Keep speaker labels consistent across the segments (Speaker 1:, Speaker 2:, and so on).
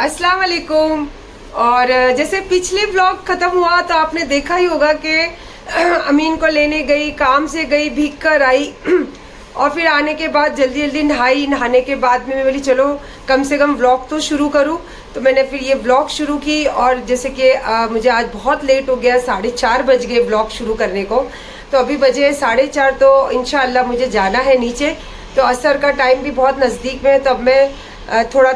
Speaker 1: अस्सलाम वालेकुम। और जैसे पिछले व्लॉग ख़त्म हुआ तो आपने देखा ही होगा कि अमीन को लेने गई, काम से गई, भीग कर आई और फिर आने के बाद जल्दी जल्दी नहाने के बाद में मैं बोली चलो कम से कम व्लॉग तो शुरू करूँ। तो मैंने फिर ये व्लॉग शुरू की और जैसे कि मुझे आज बहुत लेट हो गया, 4:30 बज गए व्लॉग शुरू करने को। तो अभी बजे 4:30, तो इंशाल्लाह मुझे जाना है नीचे। तो असर का टाइम भी बहुत नज़दीक में है, तो अब मैं थोड़ा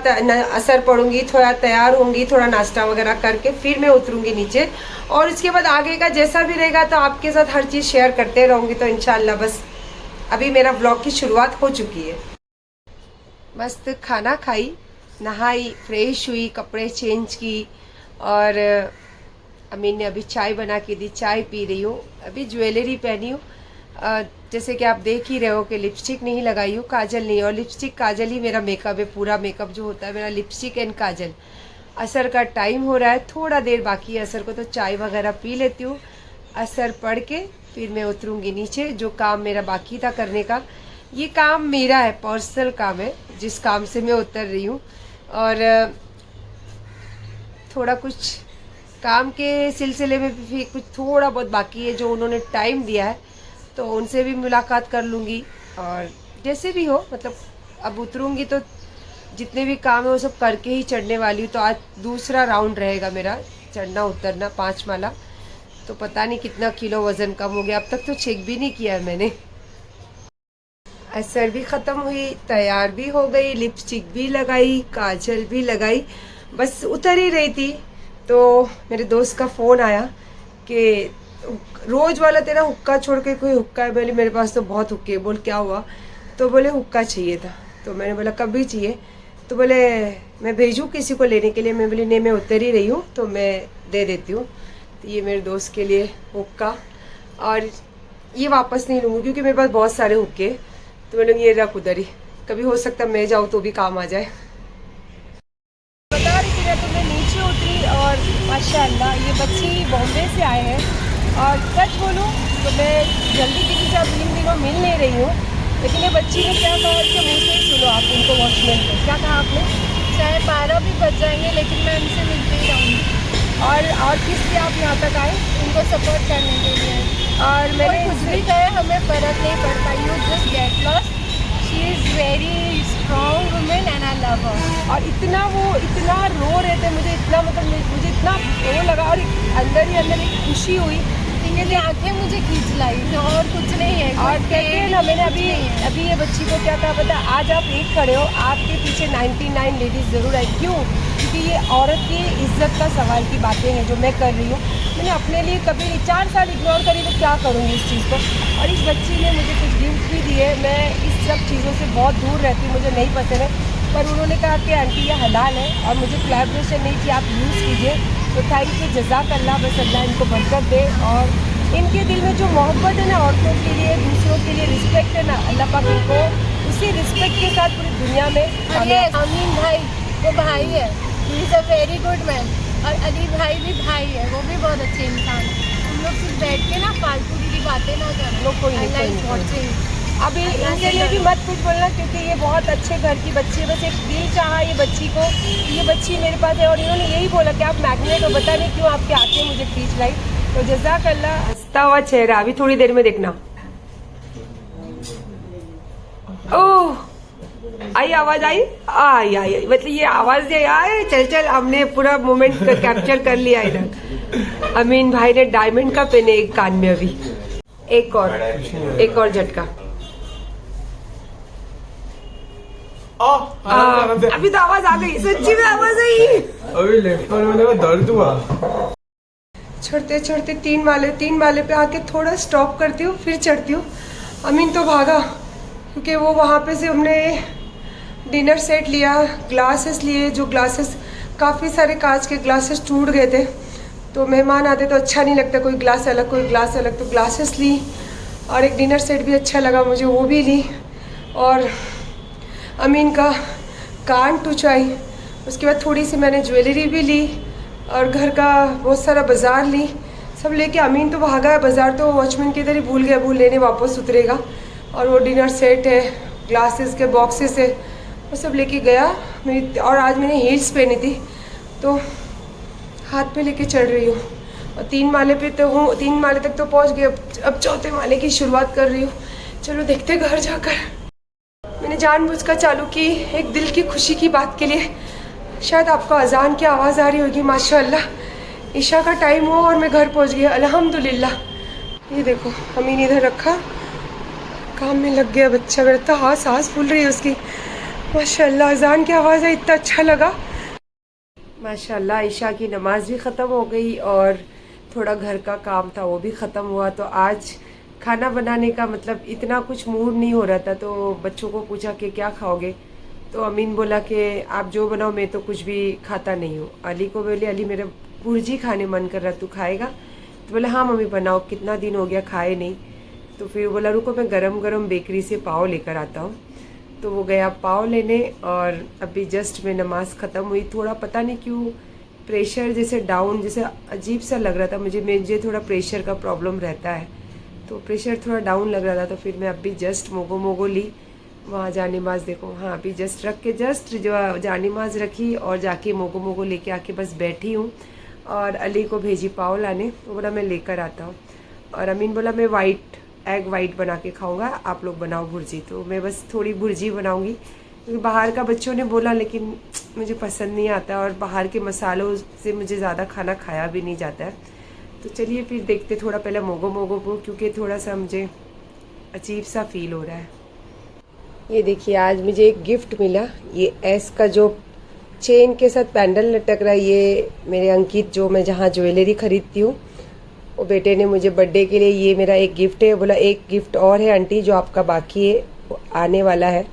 Speaker 1: असर पढ़ूंगी, थोड़ा तैयार होंगी, थोड़ा नाश्ता वगैरह करके फिर मैं उतरूंगी नीचे। और उसके बाद आगे का जैसा भी रहेगा तो आपके साथ हर चीज़ शेयर करते रहूँगी। तो इंशाल्लाह बस अभी मेरा व्लॉग की शुरुआत हो चुकी है। मस्त खाना खाई, नहाई, फ्रेश हुई, कपड़े चेंज की और अमीन ने अभी चाय बना के दी, चाय पी रही हूँ। अभी ज्वेलरी पहनी हूँ, जैसे कि आप देख ही रहे हो कि लिपस्टिक नहीं लगाई हूँ, काजल नहीं, और लिपस्टिक काजल ही मेरा मेकअप है। पूरा मेकअप जो होता है मेरा लिपस्टिक एंड काजल। असर का टाइम हो रहा है, थोड़ा देर बाकी है असर को, तो चाय वगैरह पी लेती हूँ। असर पढ़ के फिर मैं उतरूँगी नीचे। जो काम मेरा बाकी था करने का, ये काम मेरा है, पर्सनल काम है, जिस काम से मैं उतर रही हूँ। और थोड़ा कुछ काम के सिलसिले में भी कुछ थोड़ा बहुत बाकी है जो उन्होंने टाइम दिया है, तो उनसे भी मुलाकात कर लूँगी। और जैसे भी हो, मतलब अब उतरूँगी तो जितने भी काम है वो सब करके ही चढ़ने वाली हूँ। तो आज दूसरा राउंड रहेगा मेरा, चढ़ना उतरना 5 माला। तो पता नहीं कितना किलो वज़न कम हो गया, अब तक तो चेक भी नहीं किया है मैंने। असर भी ख़त्म हुई, तैयार भी हो गई, लिपस्टिक भी लगाई, काजल भी लगाई, बस उतर ही रही थी। तो मेरे दोस्त का फ़ोन आया कि रोज़ वाला तेरा हुक्का छोड़ के कोई हुक्का है? बोली मेरे पास तो बहुत हुक्के है। बोल क्या हुआ? तो बोले हुक्का चाहिए था। तो मैंने बोला कभी चाहिए? तो बोले मैं भेजूँ किसी को लेने के लिए? मैं बोली नहीं, मैं उतर ही रही हूँ तो मैं दे देती हूँ। तो ये मेरे दोस्त के लिए हुक्का, और ये वापस नहीं लूँगी क्योंकि मेरे पास बहुत सारे हुक्के। तो मैंने ये रख उधर ही, कभी हो सकता मैं जाऊँ तो भी काम आ जाए। बता रही थी मैं, तो मैं नीचे उतरी और माशाल्लाह ये बच्ची बॉम्बे से आए हैं। और सच बोलूँ तो मैं जल्दी किसी से अब इन दिनों मिल नहीं रही हूँ, लेकिन ये बच्ची ने क्या कहा कि मुँह से ही सुनो आप उनको वॉचमैन को। क्या कहा आपने? चाहे 12 भी बज जाएंगे लेकिन मैं उनसे मिलते ही रहूँगी। और किस लिए आप यहाँ तक आए? उनको सपोर्ट करने के लिए। और मैंने कुछ भी कहे हमें फ़र्क नहीं पड़ता, you just get lost, she is very strong women and I love हर। और इतना रो रहे थे, मुझे इतना मुझे इतना वो लगा, और अंदर ही अंदर एक खुशी हुई। ये आंखें मुझे खींच लाई, और कुछ नहीं है। और कहते हैं ना, मैंने अभी ये बच्ची को क्या कहा पता? आज आप एक खड़े हो, आपके पीछे 99 लेडीज़ ज़रूर है। क्यों? क्योंकि ये औरत की इज्जत का सवाल की बातें हैं जो मैं कर रही हूँ। मैंने अपने लिए कभी 4 साल इग्नोर करी तो क्या करूँगी इस चीज़ को। और इस बच्ची ने मुझे कुछ गिफ्ट भी दिए। मैं इस सब चीज़ों से बहुत दूर रहती हूँ, मुझे नहीं पसंद है, पर उन्होंने कहा कि आंटी ये हलाल है और मुझे कोलैबोरेशन नहीं कि आप यूज़ कीजिए। तो थैंक यू, जज़ाकल्लाह। बस अल्लाह इनको बरकत दे, और इनके दिल में जो मोहब्बत है ना औरतों के लिए, दूसरों के लिए रिस्पेक्ट है ना, अल्लाह पाक इनको उसी रिस्पेक्ट के साथ पूरी दुनिया में।
Speaker 2: अमीन भाई वो भाई है, he is a very good man. और अली भाई भी भाई है, वो भी बहुत अच्छे इंसान है। तुम लोग सिर्फ बैठ के ना फालतू की बातें ना करो।
Speaker 1: कोई अभी इनके लिए भी मत कुछ बोलना, क्योंकि ये बहुत अच्छे घर की बच्ची है। बस एक दिल चाहा ये बच्ची को, ये बच्ची मेरे पास है, और इन्होंने यही बोला कि आप मैग्नेट हो, बता नहीं क्यों आपके आंखें मुझे खींच लाई। तो जज़ाकल्लाह। हंसता हुआ चेहरा, अभी थोड़ी देर में देखना। ओह, आई आवाज आई, आई मतलब ये आवाज दे आए। चल हमने पूरा मोमेंट कैप्चर कर लिया इधर। अमीन भाई ने डायमंड का पेन एक कान में, अभी एक और झटका। अभी तो आवाज आ गई, सच्ची में आवाज आई।
Speaker 3: अभी लेफ्ट में दर्द हुआ।
Speaker 1: चढ़ते 3 माले पे आके थोड़ा स्टॉप करती हूँ, फिर चढ़ती हूँ। अमीन तो भागा, क्योंकि वो वहाँ पे से हमने डिनर सेट लिया, ग्लासेस लिए, जो ग्लासेस काफ़ी सारे कांच के ग्लासेस टूट गए थे। तो मेहमान आते तो अच्छा नहीं लगता, कोई ग्लास अलग कोई ग्लास अलग, तो ग्लासेस ली। और एक डिनर सेट भी अच्छा लगा मुझे, वो भी ली। और अमीन का कान टुचाई, उसके बाद थोड़ी सी मैंने ज्वेलरी भी ली, और घर का बहुत सारा बाज़ार ली, सब लेके। अमीन तो भागा है बाज़ार, तो वॉचमैन के इधर ही भूल गया, भूल लेने वापस उतरेगा। और वो डिनर सेट है, ग्लासेस के बॉक्सेस है, वो सब लेके गया। और आज मैंने हील्स पहनी थी, तो हाथ में लेके चढ़ रही हूँ और 3 माले पे तो हूँ, 3 माले तक तो पहुँच गई। अब 4थे माले की शुरुआत कर रही हूँ। चलो देखते घर जाकर। मैंने जानबूझकर चालू की एक दिल की खुशी की बात के लिए। शायद आपको अजान की आवाज़ आ रही होगी। माशाल्लाह ईशा का टाइम हुआ और मैं घर पहुँच गई अल्हम्दुलिल्लाह। ये देखो अमीन इधर रखा, काम में लग गया बच्चा मेरा। तो सांस फूल रही है उसकी। माशाल्लाह अजान की आवाज़ है, इतना अच्छा लगा। माशाल्लाह ईशा की नमाज भी ख़त्म हो गई और थोड़ा घर का काम था वो भी ख़त्म हुआ। तो आज खाना बनाने का मतलब इतना कुछ मूड नहीं हो रहा था। तो बच्चों को पूछा कि क्या खाओगे, तो अमीन बोला कि आप जो बनाओ, मैं तो कुछ भी खाता नहीं हूँ। अली को बोले अली मेरा भुर्जी खाने मन कर रहा, तू खाएगा? तो बोले हाँ मम्मी बनाओ, कितना दिन हो गया खाए नहीं। तो फिर बोला रुको मैं गरम गरम बेकरी से पाव लेकर आता हूँ। तो वो गया पाव लेने और अभी जस्ट में नमाज ख़त्म हुई। थोड़ा पता नहीं क्यों प्रेशर जैसे डाउन, जैसे अजीब सा लग रहा था मुझे थोड़ा प्रेशर का प्रॉब्लम रहता है, तो प्रेशर थोड़ा डाउन लग रहा था। तो फिर मैं अभी जस्ट मोगो ली, वहाँ जानिमाज़ देखो, हाँ अभी जस्ट रख के जस्ट जो जानिमाज़ रखी और जाके मोगो लेके आके बस बैठी हूँ। और अली को भेजी पाव लाने, वो बोला मैं लेकर आता हूँ। और अमीन बोला मैं एग वाइट बना के खाऊंगा, आप लोग बनाओ भुर्जी। तो मैं बस थोड़ी भुर्जी बनाऊंगी क्योंकि बाहर का बच्चों ने बोला, लेकिन मुझे पसंद नहीं आता और बाहर के मसालों से मुझे ज़्यादा खाना खाया भी नहीं जाता है। तो चलिए फिर देखते थोड़ा पहले मोगो को, क्योंकि थोड़ा सा मुझे अजीब सा फील हो रहा है। ये देखिए आज मुझे एक गिफ्ट मिला, ये एस का जो चेन के साथ पैंडल लटक रहा है, ये मेरे अंकित जो मैं जहाँ ज्वेलरी खरीदती हूँ, वो बेटे ने मुझे बर्थडे के लिए, ये मेरा एक गिफ्ट है। बोला एक गिफ्ट और है आंटी जो आपका बाकी है, वो आने वाला है,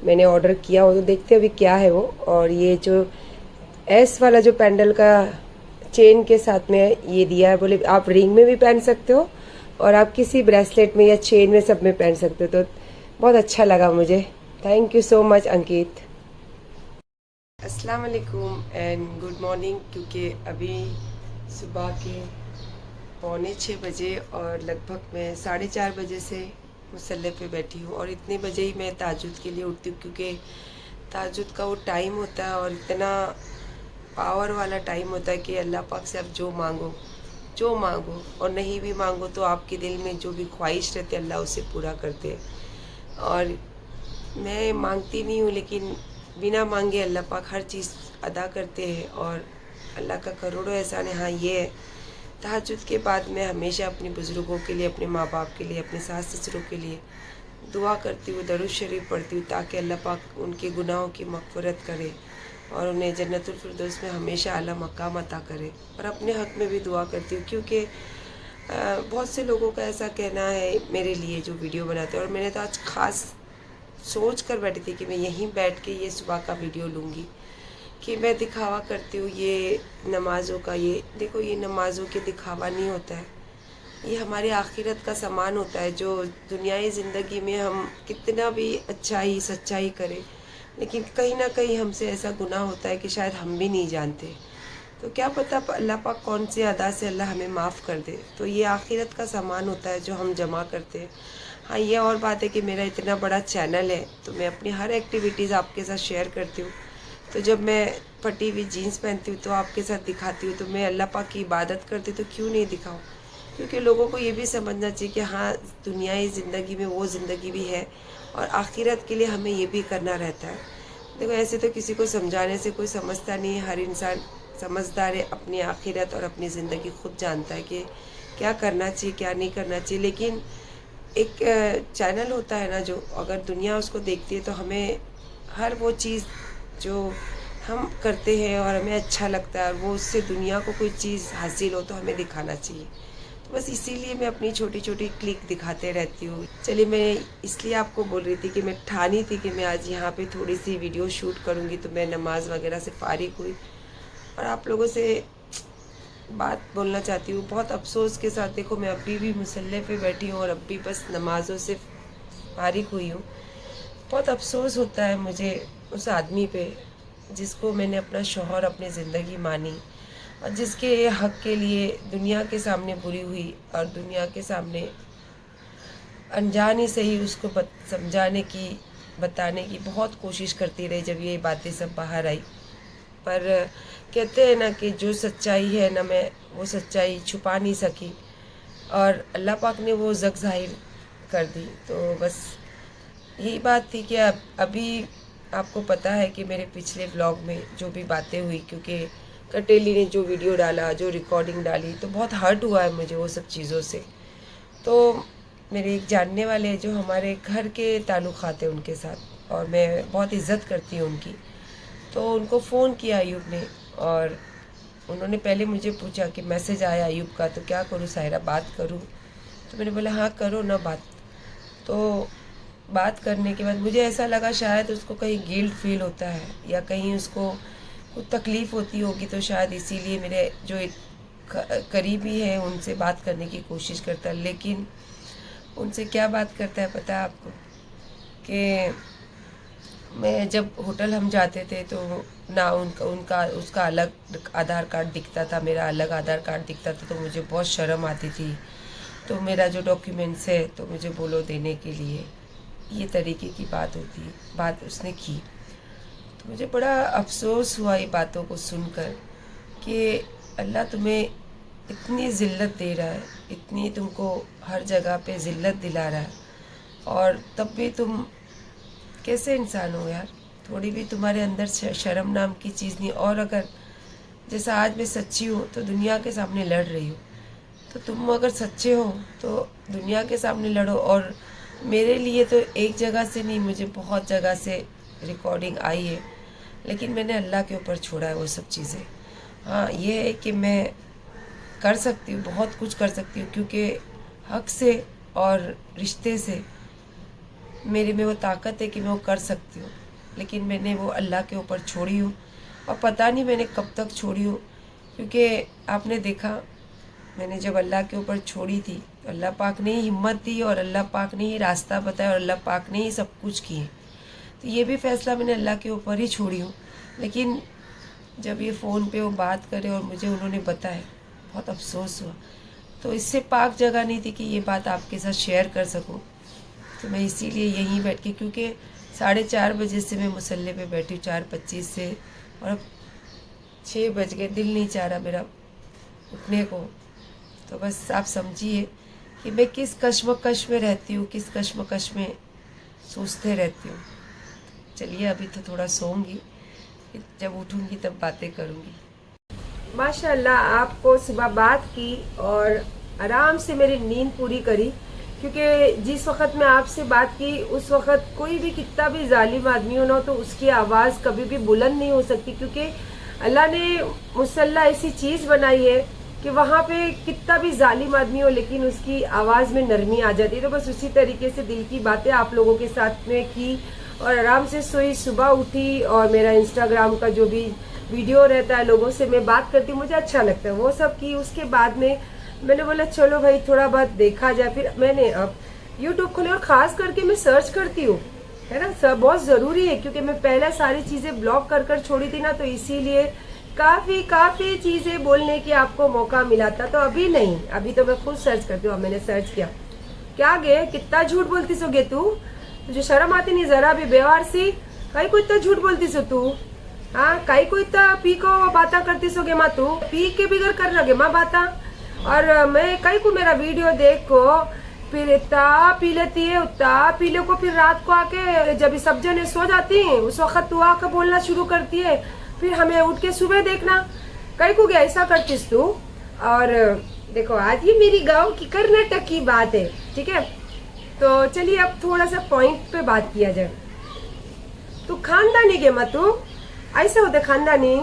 Speaker 1: मैंने ऑर्डर किया हो, तो देखते अभी क्या है वो। और ये जो एस वाला जो पैंडल का चेन के साथ में ये दिया है, बोले आप रिंग में भी पहन सकते हो और आप किसी ब्रेसलेट में या चेन में सब में पहन सकते हो। तो बहुत अच्छा लगा मुझे। थैंक यू सो मच अंकित। अस्सलाम वालेकुम एंड गुड मॉर्निंग। क्योंकि अभी सुबह के 5:45 बजे और लगभग मैं 4:30 बजे से मुसल्ले पे बैठी हूँ और इतने बजे ही मैं ताजुद के लिए उठती हूँ, क्योंकि ताजुद का वो टाइम होता है और इतना पावर वाला टाइम होता है कि अल्लाह पाक से आप जो मांगो और नहीं भी मांगो तो आपके दिल में जो भी ख्वाहिश रहती है अल्लाह उसे पूरा करते हैं। और मैं मांगती नहीं हूँ, लेकिन बिना मांगे अल्लाह पाक हर चीज़ अदा करते हैं और अल्लाह का करोड़ों एहसान है। हाँ ये है, तहज्जुद के बाद मैं हमेशा अपने बुज़ुर्गों के लिए, अपने माँ बाप के लिए, अपने सास ससुरों के लिए दुआ करती हूँ, दरूद शरीफ पढ़ती हूँ, ताकि अल्लाह पाक उनके गुनाहों की मग़फ़िरत करे और उन्हें जन्नतुल फिरदौस में हमेशा आला मकाम अता करे। और अपने हक़ में भी दुआ करती हूँ, क्योंकि बहुत से लोगों का ऐसा कहना है मेरे लिए जो वीडियो बनाते हैं। और मैंने तो आज ख़ास सोच कर बैठी थी कि मैं यहीं बैठ के ये सुबह का वीडियो लूँगी, कि मैं दिखावा करती हूँ ये नमाज़ों का। ये देखो, ये नमाज़ों के दिखावा नहीं होता है, ये हमारी आखिरत का सामान होता है। जो दुनियाई ज़िंदगी में हम कितना भी अच्छाई सच्चाई करें, लेकिन कहीं ना कहीं हमसे ऐसा गुनाह होता है कि शायद हम भी नहीं जानते। तो क्या पता अल्लाह पाक कौन सी अदा से अल्लाह हमें माफ़ कर दे। तो ये आखिरत का सामान होता है जो हम जमा करते हैं। हाँ ये और बात है कि मेरा इतना बड़ा चैनल है, तो मैं अपनी हर एक्टिविटीज़ आपके साथ शेयर करती हूँ। तो जब मैं फटी हुई जीन्स पहनती हूँ तो आपके साथ दिखाती हूँ, तो मैं अल्लाह पाक की इबादत करती हूँ तो क्यों नहीं दिखाऊँ। क्योंकि लोगों को ये भी समझना चाहिए कि हाँ दुनियाई ज़िंदगी में वो ज़िंदगी भी है और आखिरत के लिए हमें ये भी करना रहता है। देखो ऐसे तो किसी को समझाने से कोई समझता नहीं है, हर इंसान समझदार है, अपनी आखिरत और अपनी ज़िंदगी खुद जानता है कि क्या करना चाहिए क्या नहीं करना चाहिए। लेकिन एक चैनल होता है ना, जो अगर दुनिया उसको देखती है तो हमें हर वो चीज़ जो हम करते हैं और हमें अच्छा लगता है और वो उससे दुनिया को कोई चीज़ हासिल हो तो हमें दिखाना चाहिए। तो बस इसीलिए मैं अपनी छोटी छोटी क्लिक दिखाते रहती हूँ। चलिए मैं इसलिए आपको बोल रही थी कि मैं ठानी थी कि मैं आज यहाँ पे थोड़ी सी वीडियो शूट करूँगी। तो मैं नमाज वगैरह से फारिग हुई और आप लोगों से बात बोलना चाहती हूँ बहुत अफसोस के साथ। देखो मैं अभी भी मुसल्ले पे बैठी हूँ और अभी बस नमाज़ों से फारिग हुई हूँ। बहुत अफसोस होता है मुझे उस आदमी पे जिसको मैंने अपना शौहर अपनी ज़िंदगी मानी और जिसके हक़ के लिए दुनिया के सामने बुरी हुई और दुनिया के सामने अनजान ही सही उसको समझाने की बताने की बहुत कोशिश करती रही। जब ये बातें सब बाहर आई, पर कहते हैं ना कि जो सच्चाई है ना, मैं वो सच्चाई छुपा नहीं सकी और अल्लाह पाक ने वो जग ज़ाहिर कर दी। तो बस यही बात थी कि अभी आपको पता है कि मेरे पिछले व्लॉग में जो भी बातें हुई, क्योंकि कटेली ने जो वीडियो डाला, जो रिकॉर्डिंग डाली, तो बहुत हर्ट हुआ है मुझे वो सब चीज़ों से। तो मेरे एक जानने वाले जो हमारे घर के ताल्लुक़ात हैं उनके साथ, और मैं बहुत इज़्ज़त करती हूँ उनकी, तो उनको फ़ोन किया अयूब ने, और उन्होंने पहले मुझे पूछा कि मैसेज आया अयूब का, तो क्या करूँ सायरा, बात करूँ? तो मैंने बोला हाँ करो ना बात। तो बात करने के बाद मुझे ऐसा लगा शायद उसको कहीं गिल्ट फील होता है या कहीं उसको कुछ तकलीफ़ होती होगी, तो शायद इसीलिए मेरे जो एक करीबी है उनसे बात करने की कोशिश करता है। लेकिन उनसे क्या बात करता है पता है आपको, कि मैं जब होटल हम जाते थे तो ना उसका अलग आधार कार्ड दिखता था, मेरा अलग आधार कार्ड दिखता था, तो मुझे बहुत शर्म आती थी। तो मेरा जो डॉक्यूमेंट्स है तो मुझे बोलो देने के लिए, ये तरीके की बात उसने की। तो मुझे बड़ा अफसोस हुआ ये बातों को सुनकर कि अल्लाह तुम्हें इतनी ज़िल्लत दे रहा है, इतनी तुमको हर जगह पे ज़िल्लत दिला रहा है, और तब भी तुम कैसे इंसान हो यार, थोड़ी भी तुम्हारे अंदर शर्म नाम की चीज़ नहीं। और अगर जैसा आज मैं सच्ची हूँ तो दुनिया के सामने लड़ रही हूँ, तो तुम अगर सच्चे हो तो दुनिया के सामने लड़ो। और मेरे लिए तो एक जगह से नहीं, मुझे बहुत जगह से रिकॉर्डिंग आई है, लेकिन मैंने अल्लाह के ऊपर छोड़ा है वो सब चीज़ें। हाँ ये है कि मैं कर सकती हूँ, बहुत कुछ कर सकती हूँ, क्योंकि हक से और रिश्ते से मेरे में वो ताकत है कि मैं वो कर सकती हूँ। लेकिन मैंने वो अल्लाह के ऊपर छोड़ी हूँ, और पता नहीं मैंने कब तक छोड़ी हूँ, क्योंकि आपने देखा मैंने जब अल्लाह के ऊपर छोड़ी थी तो अल्लाह पाक ने ही हिम्मत दी, और अल्लाह पाक ने ही रास्ता बताया, और अल्लाह पाक ने ही सब कुछ किए। तो ये भी फ़ैसला मैंने अल्लाह के ऊपर ही छोड़ी हूँ। लेकिन जब ये फ़ोन पे वो बात करे और मुझे उन्होंने बताया, बहुत अफसोस हुआ। तो इससे पाक जगह नहीं थी कि ये बात आपके साथ शेयर कर सकूं, तो मैं इसीलिए यहीं बैठ के, क्योंकि 4:30 बजे से मैं मुसल्ले पे बैठी हूँ, 4:25 से, और अब 6 बज गए, दिल नहीं चाह रहा मेरा उठने को। तो बस आप समझिए कि मैं किस कश्मकश में रहती हूँ, किस कश्मकश में सोचते रहती हूँ। चलिए अभी तो थोड़ा सोऊंगी, जब उठूंगी तब बातें करूंगी। माशाल्लाह आपको सुबह बात की और आराम से मेरी नींद पूरी करी, क्योंकि जिस वक्त मैं आपसे बात की उस वक्त कोई भी कितना भी जालिम आदमी हो ना, तो उसकी आवाज़ कभी भी बुलंद नहीं हो सकती, क्योंकि अल्लाह ने मुसल्ला ऐसी चीज़ बनाई है कि वहाँ पे कितना भी जालिम आदमी हो लेकिन उसकी आवाज़ में नरमी आ जाती है। तो बस उसी तरीके से दिल की बातें आप लोगों के साथ में की और आराम से सोई, सुबह उठी, और मेरा इंस्टाग्राम का जो भी वीडियो रहता है लोगों से मैं बात करती हूँ, मुझे अच्छा लगता है, वो सब की। उसके बाद में मैंने बोला चलो भाई थोड़ा बहुत देखा जाए। फिर मैंने अब यूट्यूब खोले और ख़ास करके मैं सर्च करती हूँ, है ना, सब बहुत ज़रूरी है, क्योंकि मैं पहले सारी चीज़ें ब्लॉक कर छोड़ी थी ना, तो इसीलिए काफ़ी चीज़ें बोलने की आपको मौका मिला था। तो अभी नहीं, अभी तो मैं खुद सर्च करती हूँ। मैंने सर्च किया, क्या गे कितना झूठ बोलती सो गे तू, तुझे शर्म आती नहीं ज़रा भी, बेवार सी, कहीं को इतना झूठ बोलती सो तू, हाँ कहीं को इतना पी को बाता करती सो गे माँ, तू पी के बिगड़ कर लगे माँ बाता। और मैं कहीं को मेरा वीडियो देख को फिर इतना पी लेती है, उतना पी ले को, फिर रात को आके जब सब जने सो जाती हैं उस वक्त तू आकर बोलना शुरू करती है, फिर हमें उठ के सुबह देखना, कहीं को गया ऐसा करतीस तू। और देखो आज ये मेरी गांव की कर्नाटक की बात है, ठीक है। तो चलिए अब थोड़ा सा पॉइंट पे बात किया जाए। तू खानदानी गे मत, तू ऐसे होते खानदानी,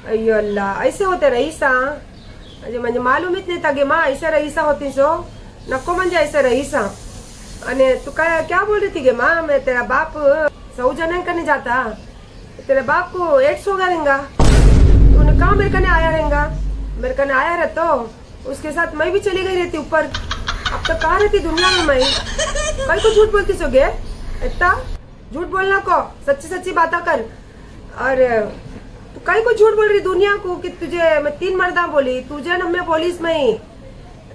Speaker 1: अयो अल्लाह ऐसे होते रईसा, म्हणजे मालूम नहीं था गे माँ ऐसा रईसा होती सो, नको म्हणजे ऐसा रईसा। अने तू क्या बोल रही थी गे माँ, मैं तेरा बाप 100 जने करने जाता, तेरे बाप को 100 करेंगा, तूने कहा मेरे कने आया रहेगा, मेरे कने आया रह तो उसके साथ मैं भी चली गई रहती ऊपर। अब तो कहाँ रहती दुनिया में मैं, कल को झूठ बोलती सो गे, इतना झूठ बोलना को, सच्ची बात कर। और तू कहीं को झूठ बोल रही दुनिया को कि तुझे मैं 3 मर्दा बोली, तुझे न मैं बोलीस, मैं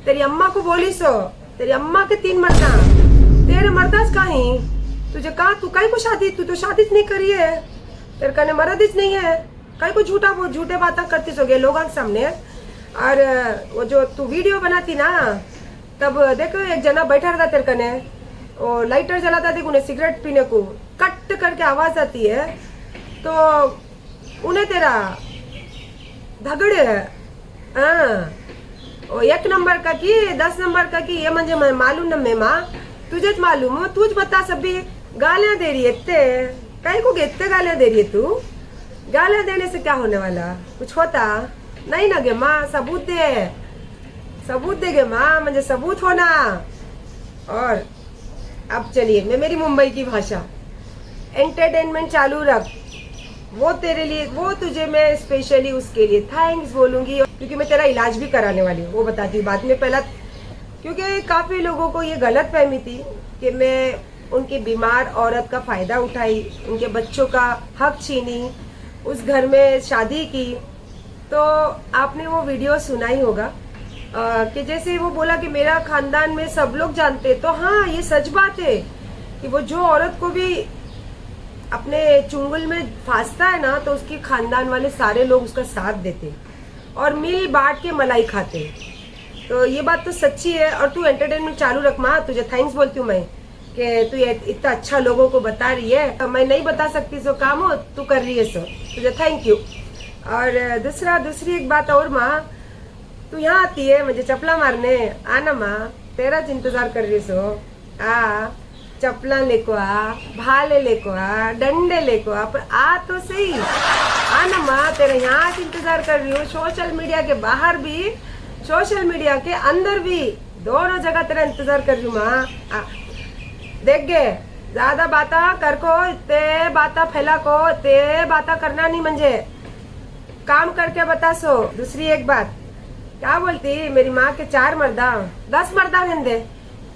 Speaker 1: तेरी अम्मा को बोली सो, तेरी अम्मा के 3 मर्दा, तेरे मर्दास कहीं तुझे कहा, तू कहीं को शादी, तू तो शादी नहीं करी है, तेरे कने मर्द नहीं है, कहीं को झूठे बातें करती सोगे लोगों के सामने। और वो जो तू वीडियो बनाती ना, तब देखो एक जना बैठा रहता तेरे कने, वो लाइटर जलाता देख, उन्हें सिगरेट पीने को कट करके आवाज आती है, तो उन्हें तेरा धगड़े हाँ, वो 1 नंबर का की 10 नंबर का की, ये म्हणजे मैं मालूम न मेमा, तुझेच मालूम हो, तुझ बता। सभी गालियां दे रही है इतने, कहीं को इतने गालियां दे रही है तू। गालियां देने से क्या होने वाला, कुछ होता नहीं ना गे माँ, सबूत दे गे माँ, मुझे सबूत होना। और अब चलिए मैं मेरी मुंबई की भाषा, एंटरटेनमेंट चालू रख, वो तेरे लिए, वो तुझे मैं स्पेशली उसके लिए थैंक्स बोलूंगी, क्योंकि मैं तेरा इलाज भी कराने वाली हूँ, वो बताती हूँ बाद में। पहला क्योंकि काफी लोगों को ये गलत फहमी थी कि मैं उनकी बीमार औरत का फायदा उठाई, उनके बच्चों का हक छीनी, उस घर में शादी की। तो आपने वो वीडियो सुना ही होगा कि जैसे वो बोला कि मेरा खानदान में सब लोग जानते, तो हाँ ये सच बात है कि वो जो औरत को भी अपने चुंगल में फांसता है ना, तो उसके खानदान वाले सारे लोग उसका साथ देते और मिल बांट के मलाई खाते। तो ये बात तो सच्ची है। और तू एंटरटेनमेंट चालू रख माँ, तुझे थैंक्स बोलती हूँ मैं कि तू इतना अच्छा लोगों को बता रही है। मैं नहीं बता सकती सो काम हो, तू कर रही है सो, तुझे थैंक यू। और दूसरी एक बात और माँ, तू यहाँ आती है मुझे चपला मारने, आना माँ, तेरा इंतजार कर रही सो, आ चपला लेको आ, भाले लेको आ, डंडे लेको आ, पर आ तो सही, आना माँ, तेरे यहाँ इंतजार कर रही हूँ। सोशल मीडिया के बाहर भी, सोशल मीडिया के अंदर भी, दोनों जगह तेरा इंतजार कर रही हूँ माँ। देख गे, ज्यादा बाता कर को, ते बाता फैला को, ते बाता करना नहीं, मंजे काम करके बता सो। दूसरी एक बात, क्या बोलती मेरी माँ के 4 मर्दा 10 मर्दा रहने,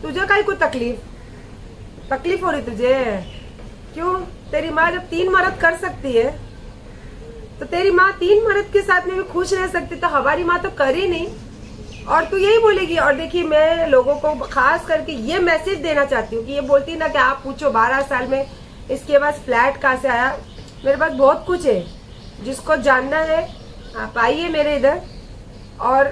Speaker 1: तुझे काई को तकलीफ हो रही तुझे? क्यों? तेरी माँ जब 3 मर्द कर सकती है, तो तेरी माँ 3 मर्द के साथ में भी खुश रह सकती, तो हमारी माँ तो कर ही नहीं, और तू यही बोलेगी। और देखिए मैं लोगों को खास करके ये मैसेज देना चाहती हूँ कि ये बोलती ना कि आप पूछो 12 साल में इसके पास फ्लैट कहाँ से आया, मेरे पास बहुत कुछ है, जिसको जानना है आप आइए मेरे इधर। और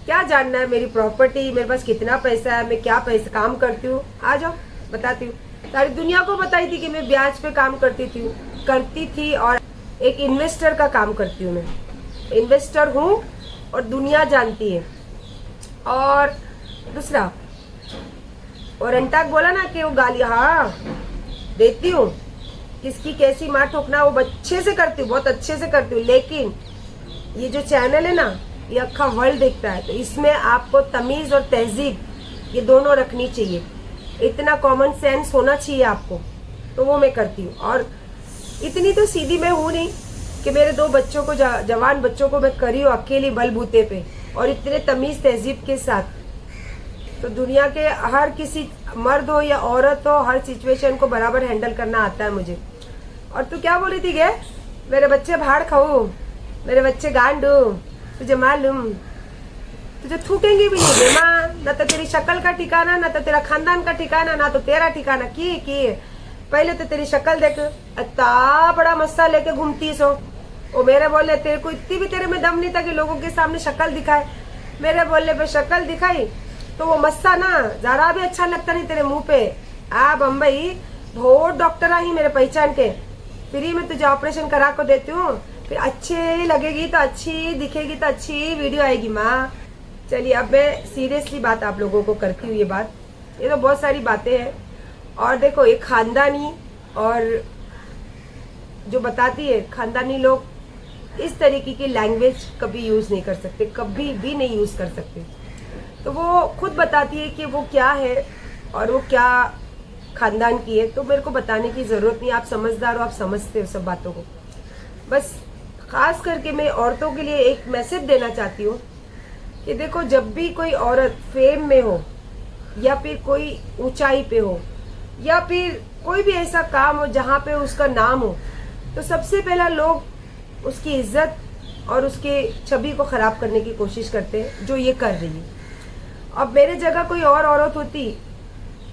Speaker 1: क्या जानना है, मेरी प्रॉपर्टी, मेरे पास कितना पैसा है, मैं क्या पैसा काम करती हूँ, आ जाओ बताती हूँ। सारी दुनिया को बताई थी कि मैं ब्याज पे काम करती थी और एक इन्वेस्टर का काम करती हूँ। मैं इन्वेस्टर हूँ और दुनिया जानती है। और दूसरा, और अंटाक बोला ना कि वो गाली हाँ देती हूँ, किसकी कैसी मार ठोकना वो अच्छे से करती हूँ, बहुत अच्छे से करती हूँ। लेकिन ये जो चैनल है ना, ये अक्खा वर्ल्ड देखता है, तो इसमें आपको तमीज़ और तहजीब ये दोनों रखनी चाहिए, इतना कॉमन सेंस होना चाहिए आपको, तो वो मैं करती हूँ। और इतनी तो सीधी मैं हूँ नहीं कि मेरे 2 बच्चों को, जवान बच्चों को मैं करी हूँ अकेली बलबूते पे, और इतने तमीज़ तहजीब के साथ। तो दुनिया के हर किसी मर्द हो या औरत हो, हर सिचुएशन को बराबर हैंडल करना आता है मुझे। और तू क्या बोल रही थी गे, मेरे बच्चे भाड़ खाऊ, मेरे बच्चे गांडू, तुझे मालूम, तुझे थूकेंगे भी नहीं गे माँ, ना तो तेरी शक्ल का ठिकाना, ना तो तेरा खानदान का ठिकाना, ना तो तेरा ठिकाना। की पहले तो तेरी शक्ल देख, इतना बड़ा मस्सा लेके घूमती सो। वो मेरे बोले तेरे को इतनी भी तेरे में दम नहीं था कि लोगों के सामने शक्ल दिखाए। मेरे बोलने पे शक्ल दिखाई तो वो मस्सा ना जरा भी अच्छा लगता नहीं तेरे मुंह पे। आ बम्बई बहुत डॉक्टर आई मेरे पहचान के, फ्री में तुझे ऑपरेशन करा को देती हूँ, फिर अच्छी लगेगी तो अच्छी दिखेगी तो अच्छी वीडियो आएगी माँ। चलिए अब मैं सीरियसली बात आप लोगों को करती हूँ। ये तो बहुत सारी बातें हैं। और देखो ये खानदानी, और जो बताती है खानदानी लोग इस तरीके की लैंग्वेज कभी यूज़ नहीं कर सकते, कभी भी नहीं यूज़ कर सकते। तो वो खुद बताती है कि वो क्या है और वो क्या खानदान की है, तो मेरे को बताने की ज़रूरत नहीं। आप समझदार हो, आप समझते हो सब बातों को। बस खास करके मैं औरतों के लिए एक मैसेज देना चाहती हूँ कि देखो, जब भी कोई औरत फेम में हो या फिर कोई ऊंचाई पे हो या फिर कोई भी ऐसा काम हो जहाँ पे उसका नाम हो, तो सबसे पहला लोग उसकी इज्जत और उसके छवि को ख़राब करने की कोशिश करते हैं, जो ये कर रही है। अब मेरे जगह कोई और औरत होती,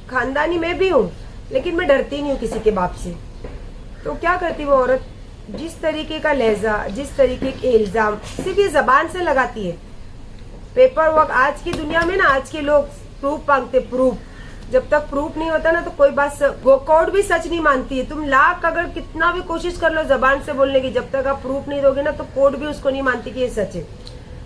Speaker 1: खानदानी मैं भी हूँ, लेकिन मैं डरती नहीं हूँ किसी के बाप से, तो क्या करती वो औरत, जिस तरीके का लहजा, जिस तरीके के इल्ज़ाम सिर्फ ये ज़बान से लगाती है। पेपर वर्क आज की दुनिया में ना, आज के लोग प्रूफ मांगते, प्रूफ। जब तक प्रूफ नहीं होता ना तो कोई बात कोर्ट भी सच नहीं मानती है। तुम लाख अगर कितना भी कोशिश कर लो जबान से बोलने की, जब तक आप प्रूफ नहीं दोगे ना तो कोर्ट भी उसको नहीं मानती कि ये सच है।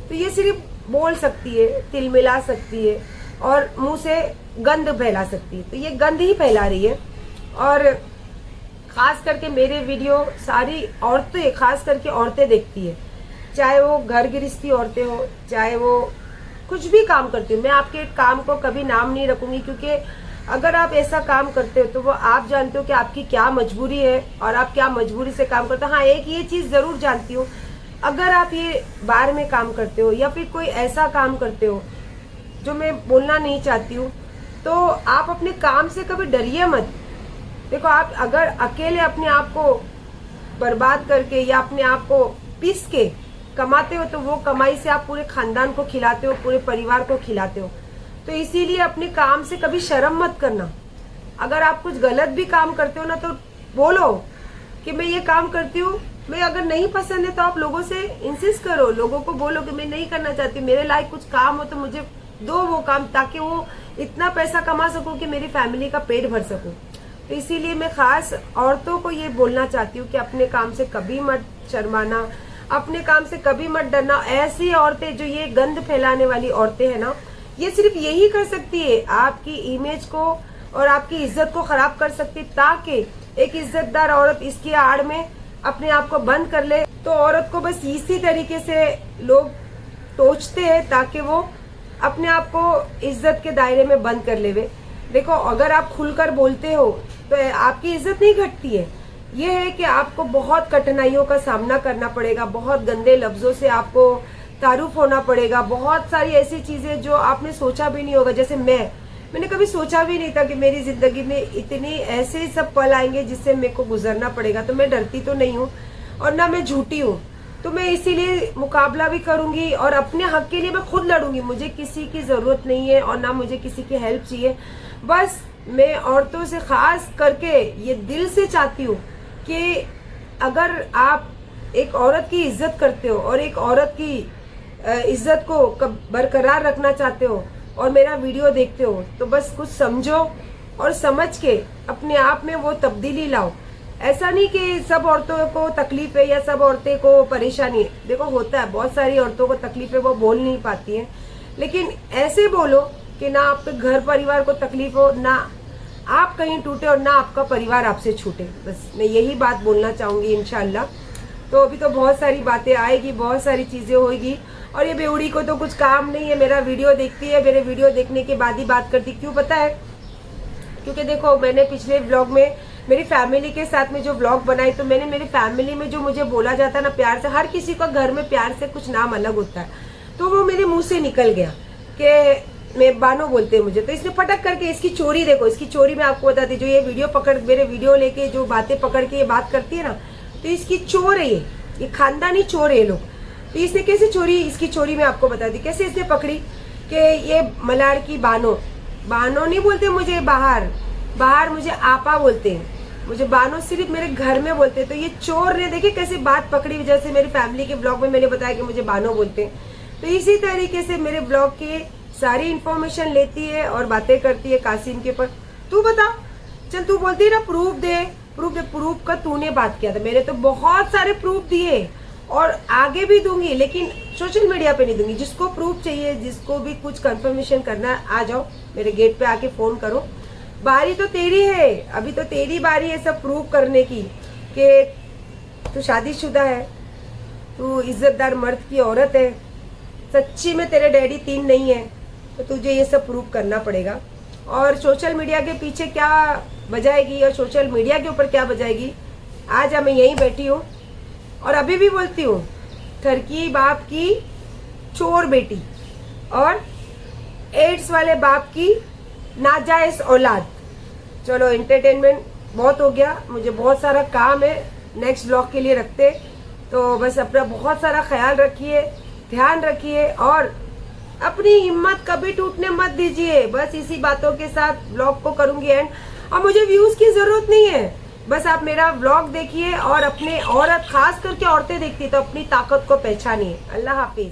Speaker 1: तो ये सिर्फ बोल सकती है, तिल मिला सकती है और मुंह से गंद फैला सकती है। तो ये गंद ही फैला रही है। और खास करके मेरे वीडियो सारी औरतें, खास करके औरतें देखती है, चाहे वो घर गृहस्थी औरतें हो, चाहे वो कुछ भी काम करती हो। मैं आपके काम को कभी नाम नहीं रखूंगी, क्योंकि अगर आप ऐसा काम करते हो तो वो आप जानते हो कि आपकी क्या मजबूरी है और आप क्या मजबूरी से काम करते हो। हाँ, एक ये चीज़ ज़रूर जानती हूँ, अगर आप ये बार में काम करते हो या फिर कोई ऐसा काम करते हो जो मैं बोलना नहीं चाहती हूँ, तो आप अपने काम से कभी डरिए मत। देखो, आप अगर अकेले अपने आप को बर्बाद करके या अपने आप को पीस के कमाते हो तो वो कमाई से आप पूरे खानदान को खिलाते हो, पूरे परिवार को खिलाते हो। तो इसीलिए अपने काम से कभी शर्म मत करना। अगर आप कुछ गलत भी काम करते हो ना तो बोलो कि मैं ये काम करती हूँ, मैं अगर नहीं पसंद है तो आप लोगों से इंसिस्ट करो, लोगों को बोलो कि मैं नहीं करना चाहती, मेरे लायक कुछ काम हो तो मुझे दो वो काम, ताकि वो इतना पैसा कमा सकूं कि मेरी फैमिली का पेट भर सकूं। तो इसीलिए मैं खास औरतों को ये बोलना चाहती हूँ कि अपने काम से कभी मत शर्माना, अपने काम से कभी मत डरना। ऐसी औरतें जो ये गंद फैलाने वाली औरतें हैं ना, ये सिर्फ यही कर सकती है, आपकी इमेज को और आपकी इज्जत को खराब कर सकती है, ताकि एक इज्जतदार औरत इसकी आड़ में अपने आप को बंद कर ले। तो औरत को बस इसी तरीके से लोग टोचते हैं ताकि वो अपने आप को इज्जत के दायरे में बंद कर लेवे। देखो, अगर आप खुलकर बोलते हो तो आपकी इज्जत नहीं घटती है। ये है कि आपको बहुत कठिनाइयों का सामना करना पड़ेगा, बहुत गंदे लफ्जों से आपको तारुफ होना पड़ेगा, बहुत सारी ऐसी चीजें जो आपने सोचा भी नहीं होगा। जैसे मैंने कभी सोचा भी नहीं था कि मेरी जिंदगी में इतनी ऐसे सब पल आएंगे जिससे मेरे को गुजरना पड़ेगा। तो मैं डरती तो नहीं हूँ और ना मैं झूठी हूँ, तो मैं इसीलिए मुकाबला भी करूंगी और अपने हक के लिए मैं खुद लड़ूंगी। मुझे किसी की जरूरत नहीं है और ना मुझे किसी की हेल्प चाहिए। बस मैं औरतों से खास करके ये दिल से चाहती हूँ कि अगर आप एक औरत की इज्जत करते हो और एक औरत की इज्जत को बरकरार रखना चाहते हो और मेरा वीडियो देखते हो, तो बस कुछ समझो और समझ के अपने आप में वो तब्दीली लाओ। ऐसा नहीं कि सब औरतों को तकलीफ है या सब औरतें को परेशानी है। देखो, होता है, बहुत सारी औरतों को तकलीफ है, वो बोल नहीं पाती हैं, लेकिन ऐसे बोलो कि ना आपके घर परिवार को तकलीफ हो, ना आप कहीं टूटे और ना आपका परिवार आपसे छूटे। बस मैं यही बात बोलना चाहूंगी इंशाल्लाह। तो अभी तो बहुत सारी बातें आएगी, बहुत सारी चीजें होगी और ये बेवड़ी को तो कुछ काम नहीं है, मेरा वीडियो देखती है, मेरे वीडियो देखने के बाद ही बात करती। क्यों पता है? क्योंकि देखो, मैंने पिछले व्लॉग में मेरी फैमिली के साथ में जो व्लॉग बनाई, तो मैंने मेरी फैमिली में जो मुझे बोला जाता है ना प्यार से, हर किसी को घर में प्यार से कुछ नाम अलग होता है, तो वो मेरे मुंह से निकल गया कि मैं बानो बोलते हैं मुझे। तो इसने फटक करके इसकी चोरी, देखो इसकी चोरी मैं आपको बताती, जो ये वीडियो पकड़, मेरे वीडियो लेके जो बातें पकड़ के ये बात करती है ना, तो इसकी चोर है ये खानदानी चोर है ये लोग। तो इसने कैसे चोरी, इसकी चोरी मैं आपको बताती कैसे इसने पकड़ी कि ये मलाड़ की बानो नहीं बोलते मुझे, बाहर मुझे आपा बोलते हैं, मुझे बानो सिर्फ मेरे घर में बोलते हैं। तो ये चोर ने देखिए कैसे बात पकड़ी, जैसे मेरी फैमिली के ब्लॉग में मैंने बताया कि मुझे बानो बोलते हैं। तो इसी तरीके से मेरे ब्लॉग की सारी इंफॉर्मेशन लेती है और बातें करती है कासिम के ऊपर। तू बता, चल तू बोलती है ना प्रूफ दे, प्रूफ का तूने बात किया था। मैंने तो बहुत सारे प्रूफ दिए और आगे भी दूंगी, लेकिन सोशल मीडिया पे नहीं दूंगी। जिसको प्रूफ चाहिए, जिसको भी कुछ कंफर्मेशन करना है, आ जाओ मेरे गेट पे आके फोन करो। बारी तो तेरी है, अभी तो तेरी बारी है सब प्रूव करने की कि तू शादीशुदा है, तू इज्जतदार मर्द की औरत है, सच्ची में तेरे डैडी 3 नहीं है, तो तुझे ये सब प्रूव करना पड़ेगा। और सोशल मीडिया के पीछे क्या बजाएगी और सोशल मीडिया के ऊपर क्या बजाएगी, आज मैं यहीं बैठी हूँ और अभी भी बोलती हूँ, ठरकी बाप की चोर बेटी और एड्स वाले बाप की नाजायज औलाद। चलो, एंटरटेनमेंट बहुत हो गया, मुझे बहुत सारा काम है, नेक्स्ट ब्लॉग के लिए रखते। तो बस अपना बहुत सारा ख्याल रखिए, ध्यान रखिए और अपनी हिम्मत कभी टूटने मत दीजिए। बस इसी बातों के साथ ब्लॉग को करूंगी एंड। और मुझे व्यूज की जरूरत नहीं है, बस आप मेरा व्लॉग देखिए और अपने औरत, खास करके औरतें देखती है तो अपनी ताकत को पहचानिए। अल्लाह हाफिज।